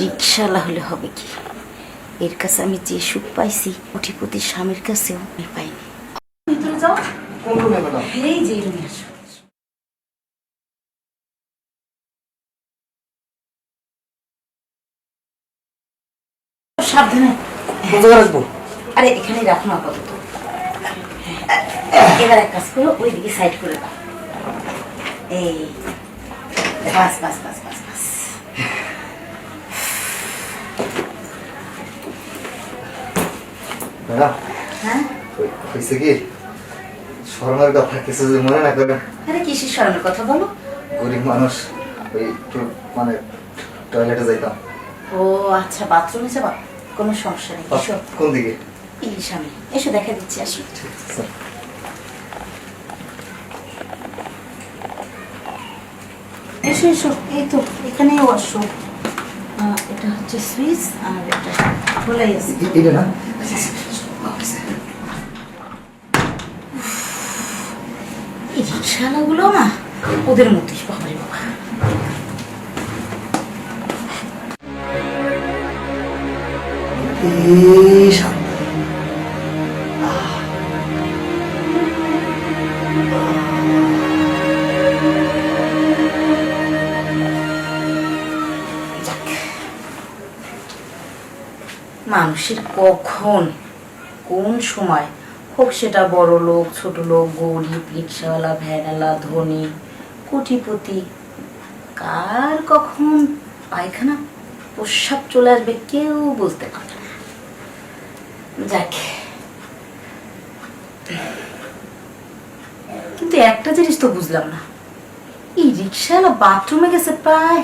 রিক্সাওয়ালা হলে হবে কি, এর কাছে আমি যে সুখ পাইছি কোটিপতির স্বামীর কাছেও আমি পাইনি। ভিতরে যাও। কোন রুমে ম্যাডাম? এই যে রুমে আসো। সাবধানে। কোন জায়গায় রাখবো? আরে এখানে রাখো না আপাতত। এবার এক কাজ করো, ওইদিকে সাইড করে দাও। এই বাস বাস বাস বাস বাস। ম্যাডাম, হ্যাঁ হয়েছে কি, স্মরণের কথা কিছু যদি মনে না করেন। আরে কিসের স্মরণের কথা বলো? গরিব মানুষ, ওই একটু মানে টয়লেটে যাইতাম। ও আচ্ছা, বাথরুমে যাবা, কোনো সমস্যা নেই। এসো। কোন দিকে? এই সামনে এসো, দেখা দিচ্ছি, আসো। ঠিক আছে স্যার। এসো এসো, এই তো এখানেই ওয়াশরুম। এটা হচ্ছে সুইচ আর এটা খোলাই আছে। এটা না? এই রিক্সাওয়ালাগুলো না ওদের মতোই, বাবারে বাবা। মানুষের কখন কোন সময় হোক, সেটা বড় লোক ছোট লোক, গরিব, রিক্সাওয়ালা, ভ্যানওয়ালা, ধনী, কোটিপতি, কার কখন পায়খানা প্রস্রাব চলে আসবে কেউ বলতে পারে না। যাক, কিন্তু একটা জিনিস তো বুঝলাম না, এই রিক্সাওয়ালা বাথরুমে গেছে প্রায়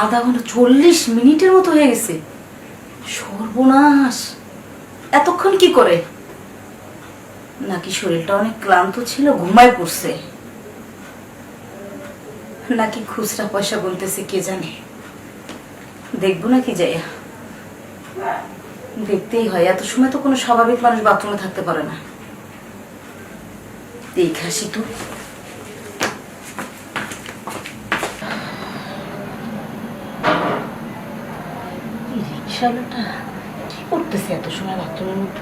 আধা ঘন্টা, 40 মিনিটের মতো হয়ে গেছে। সর্বনাশ, এতক্ষণ কি করে? নাকি শরীরটা অনেক ক্লান্ত ছিল, ঘুমায় পড়ছে, নাকি খুচরা পয়সা গুনতেছে, কে জানে। দেখবো নাকি যাইয়া? দেখতেই হয়, এত সময় তো কোনো স্বাভাবিক মানুষ বাথরুমে থাকতে পারে না। দেখাসি তো। রিক্সাওয়ালাটা কি করতেছে এত সময় বাথরুমের মধ্যে?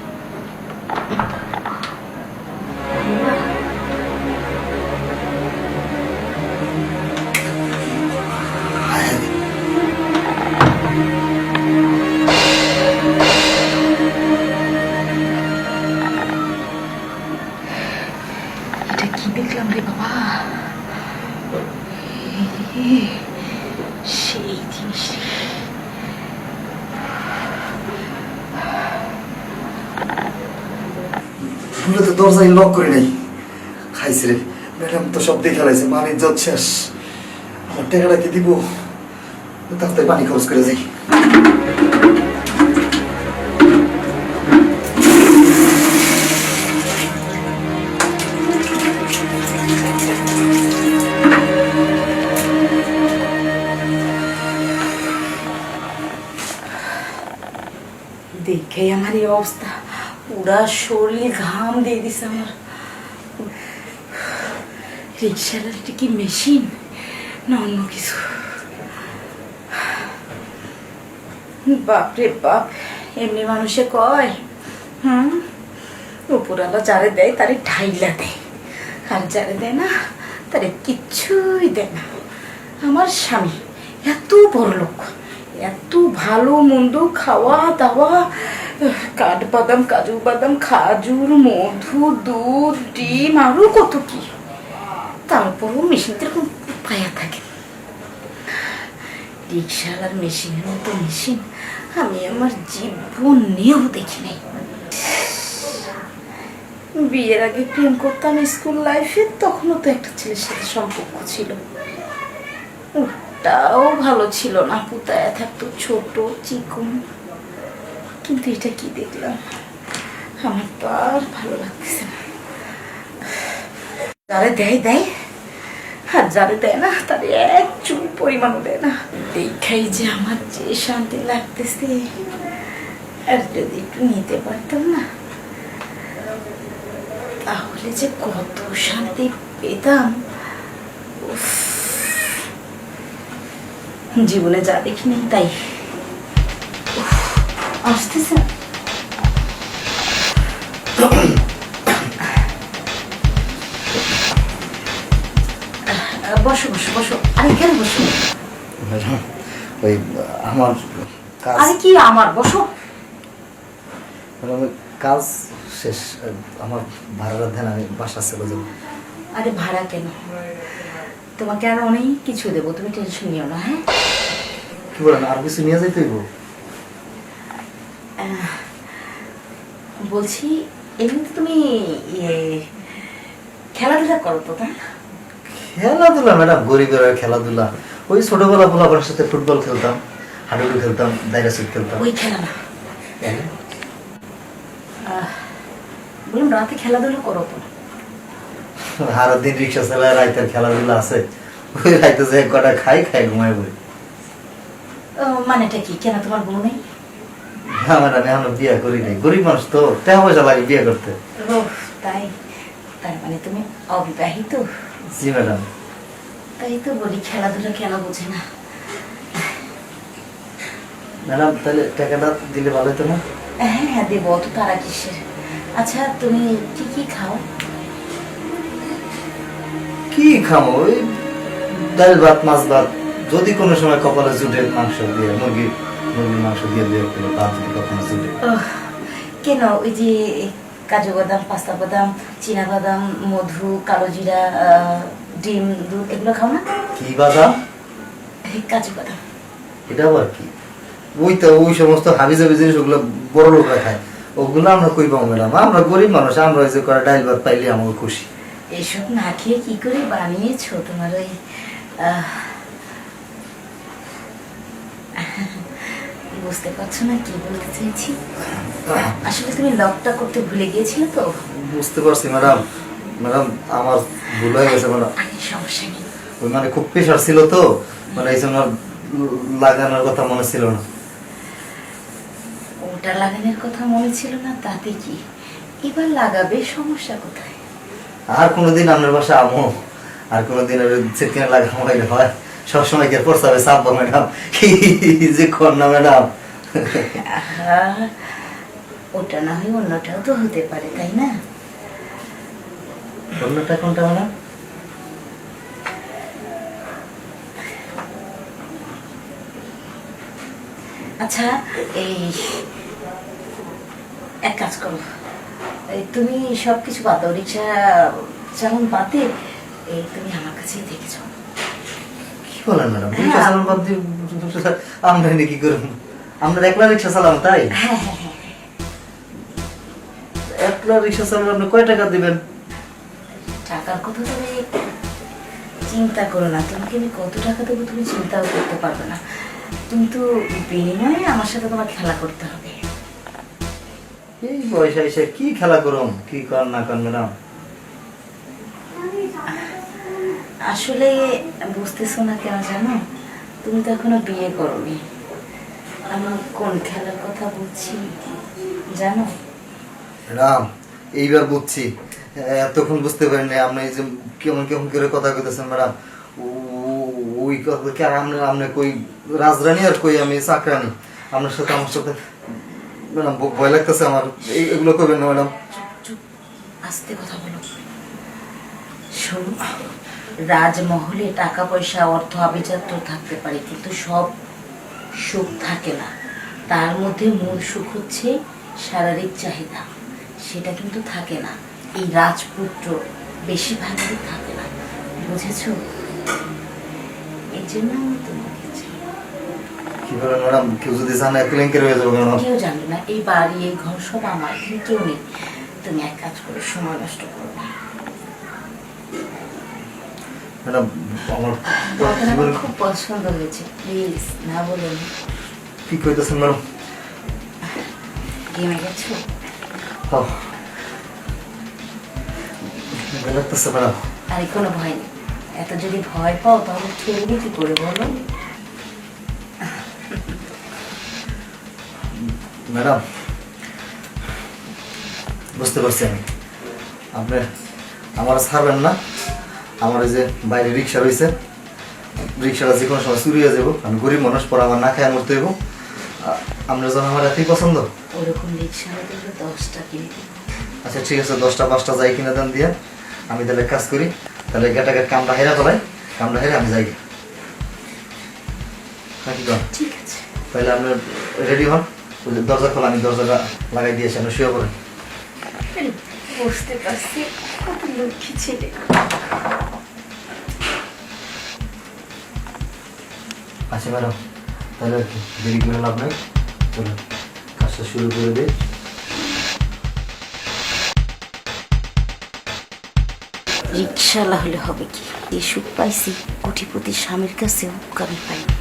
এটা কি দেখলাম রে বাবা? সেই জিনিস। শুনলে তো দরজায় লক করে নাই। খাইছে রে ম্যাডাম, তো সব দেখে লাইছে, মানে ইজ্জত শেষ। আমার টাকাটা কি দিব? তাড়াতাড়ি পানি খরচ করে যাই। দেখে আমার এই অবস্থা, পুরা শরীর ঘাম দিয়ে দিছে আমার। রিক্সার এটা কি মেশিন না অন্য কিছু? বাপরে বাপ, এমনি মানুষে কয় উপরালা যারে দেয় তারে ঢাইলা দেয়, আর যারে দেয় না তারে কিচ্ছুই দেয় না। আমার স্বামী এত বড় লোক, এত ভালো মন্দ খাওয়া দাওয়া, কাঠবাদাম, কাজু বাদাম, খাজুর, মধু, দুধ, ডিম, আরো কত কি, তারপরও মেশিনটা এরকম পায়া থাকে। রিক্সাওয়ালার মেশিনের মতো মেশিন আমি আমার জীবনেও দেখি নাই। বিয়ের আগে প্রেম করতাম স্কুল লাইফে, তখনও তো একটা ছেলের সাথে সম্পর্ক ছিল, ওটাও ভালো ছিল না, পুতায়া থাকতো, ছোট চিকন। কিন্তু এটা কি দেখলাম, আমার তো আর ভালো লাগতেছে না। যারে দেয় দেয়, আর যারে দেয় না তারে এক চুল পরিমাণও দেয় না। দেখাই যে আমার যে শান্তি লাগতেছে, আর যদি একটু নিতে পারতাম না তাহলে যে কত শান্তি পেতাম। জীবনে যা দেখিনি তাই। উফ, আসতেছে না। বসো বসো বসো। আরে কেন বসো? ম্যাডাম ওই আমার কাজ আরে কি আমার, বসো। ম্যাডাম ওই কাজ শেষ, আমার ভাড়াটা দেন, আমি বাসা চলে যাবো। আরে ভাড়া কেন, তোমাকে আর অনেক কিছু দেবো, তুমি টেনশন নিও না। হ্যাঁ কি বলেন, আর কিছু নিয়ে যাইতে হইব? বলছি এমনিতে তুমি খেলাধুলা করো তো, তাই না? খেলাধুলা ম্যাডাম, গরিবের আর খেলাধুলা ওই ছোটবেলা পোলাপানের সাথে ফুটবল খেলতাম, হাডুডু খেলতাম, দায়রা সুট খেলতাম। ওই খেলা না, বললাম রাতে খেলাধুলা করো তো। আর দিন রিক্সা চালায়, রাইতের খেলাধুলা আছে, ওই রাইতে যে কটা খাই খাই ঘুমাই পড়ি। মানেটা কি, কেন তোমার বউ নেই? হ্যাঁ ম্যাডাম, এখনো বিয়ে করি নাই, গরিব মানুষ তো, টাকা পয়সা লাগে বিয়ে করতে। তাই, তার মানে তুমি অবিবাহিত? জি ম্যাডাম। তাই তো বলি খেলাধুলা কেন বোঝে না। ম্যাডাম তাহলে টাকাটা দিলে ভালো হতো না? হ্যাঁ হ্যাঁ দেবো, অত তারা কিসের। আচ্ছা তুমি কি কি খাও? কি খামো, ওই ডাল ভাত, মাছ ভাত, যদি কোনো সময় কপালে জুটে মাংস দিয়ে, মুরগির মাংস দিয়ে দিয়ে কিলো ভাত যদি কখনো জুটে। কেন ওই যে কাজু বাদাম, পাস্তা বাদাম, চীনা বাদাম, মধু, কালো জিরা, ডিম, দুধ এগুলো খাও না? কি বাদাম? কাজু বাদাম। এটা আবার কি? ওই তো ওই সমস্ত হাবিজাবি জিনিস ওগুলো বড় লোকরা খায়, ওগুলো আমরা কই পাবো ম্যাডাম? আমরা গরিব মানুষ, আমরা ওই যে করে ডাল ভাত পাইলে আমার খুশি। এসব না খেয়ে কি করে বানিয়েছো তোমার ওই বুঝতে পারছো না কি বলতে চাইছি? আসলে তুমি লকটা করতে ভুলে গিয়েছিলে তো। বুঝতে পারছি ম্যাডাম, ম্যাডাম আমার ভুল হয়ে গেছে ম্যাডাম। আরে সমস্যা নেই। ওই মানে খুব প্রেশার ছিল তো, মানে এই জন্য লাগানোর কথা মনে ছিল না। ওটা লাগানোর কথা মনে ছিল না তাতে কি, এবার লাগাবে, সমস্যা কোথায়? আর কোনোদিন আপনার বাসা আমো, আর কোনোদিন চিকেন লাগানো হয় সবসময় কে পড়তে চাপবো ম্যাডাম, যে কর না ম্যাডাম। ওটা না হয় অন্যটাও তো হতে পারে, তাই না? অন্যটা কোনটা ম্যাডাম? আচ্ছা এই এক কাজ করো, এই তুমি সবকিছু বাদ দাও, রিক্সা চালান বাদে এই তুমি আমার কাছেই থেকে যাও। কি বলেন ম্যাডাম, রিক্সা চালান বাদ দিয়ে আমরা কি করব? আমরা একলা রিক্সা চালাম তাই? হ্যাঁ হ্যাঁ হ্যাঁ। একলা রিক্সা চালালে আপনি কয় টাকা দিবেন? টাকার কথা তুমি চিন্তা করো না, তোমাকে আমি কত টাকা দেবো তুমি চিন্তাও করতে পারবে না, কিন্তু বিনিময়ে আমার সাথে তোমার খেলা করতে হবে। এই পয়সা এসে কি খেলা করুম, কি কর না কর ম্যাডাম? আসলে বুঝতেছো না কেন জানো, তুমি তো এখনো বিয়ে করোনি। আমি কোন খেলার কথা বলছি জানো? ম্যাডাম এইবার বুঝছি, এতক্ষণ বুঝতে পারিনি আপনি এই যে কেমন কেমন করে কথা কইতেছেন ম্যাডাম। ওই কথা কি আর আপনি কই রাজরানী আর কই আমি চাকরানি? আপনার সাথে আমার সাথে ম্যাডাম ভয় লাগতেছে আমার, এগুলো করবেন না ম্যাডাম। চুপ, আস্তে কথা বলো। শোনো, রাজমহলে টাকা পয়সা অর্থ আভিজাত্য থাকতে পারে, কিন্তু সব সুখ থাকে না। তার মধ্যে মূল সুখ হচ্ছে শারীরিক চাহিদা, সেটা কিন্তু থাকে না। এই রাজপুত্র বেশিরভাগই থাকে না, বুঝেছো? এই জন্য আমি তোমাকে চাই। কি বলেন ম্যাডাম, কেউ যদি জানে কেলেঙ্কারি হয়ে যাবে ম্যাডাম। কেউ জানবে না, এই বাড়ি এই ঘর সব আমার, এখানে কেউ নেই। তুমি এক কাজ করো, সময় নষ্ট করো না। ম্যাডাম আমার তোমাকে আমার খুব পছন্দ হয়েছে, প্লিজ না বলো না। কি কইতেছেন ম্যাডাম? গেমে গেছো? ভয় লাগতেছে ম্যাডাম। আরে কোনো ভয় নেই, এত যদি ভয় পাও তাহলে খেলবে কি করে বলো? ম্যাডাম বুঝতে পারছি আমি, আপনি আমার ছাড়বেন না। আমার ওই যে বাইরে রিক্সা রয়েছে, রিক্সাটা যে কোনো সময় চুরি হয়ে যাবো, আমি গরিব মানুষ, পরে আমার না খায় মরতে হইব। আপনার জন্য আমার এতই পছন্দ। ওরকম রিক্সা দেখলে 10টা কিনে দিব। আচ্ছা ঠিক আছে, 10টা 5টা যাই কিনা দেন দিয়ে। আমি তাহলে এক কাজ করি, তাহলে গেটাগেট কামটা হেরা ফেলাই, কামটা হেরে আমি যাই নাকি কন? ঠিক আছে। তাহলে আপনার রেডি হন, ওই যে দরজা খোলা, আমি দরজাটা লাগাই দিয়েছি, আপনি শুয়ে পড়েন। বুঝতে পারছি কত লক্ষ্মী ছেলে। আচ্ছা ম্যাডাম, তাহলে আর কি দেরি করে লাভ নাই, চলুন কাজটা শুরু করে দিই। রিক্সাওয়ালা হলে হবে কি, যে সুখ পাইছি কোটিপতি স্বামীর কাছেও আমি পাইনি।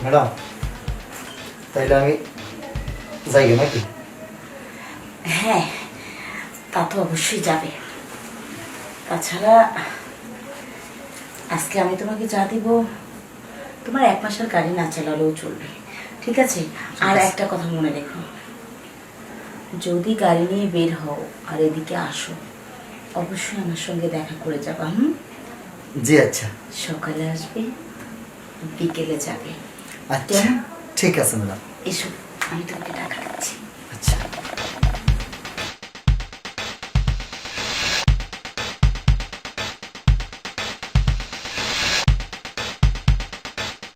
ম্যাডাম তাইলে আমি যাই গে নাকি? হ্যাঁ, তা তো অবশ্যই যাবে। তাছাড়া আজকে আমি তোমাকে যা দিব, তোমার 1 মাসের গাড়ি না চালালেও চলবে, ঠিক আছে? আর একটা কথা মনে রেখো, যদি গাড়ি নিয়ে বের হও আর এদিকে আসো, অবশ্যই আমার সঙ্গে দেখা করে যাবা। জি আচ্ছা। সকালে আসবে, বিকেলে যাবে। আচ্ছা ঠিক আছে ম্যাডাম। এসো, আমি তোমাকে টাকা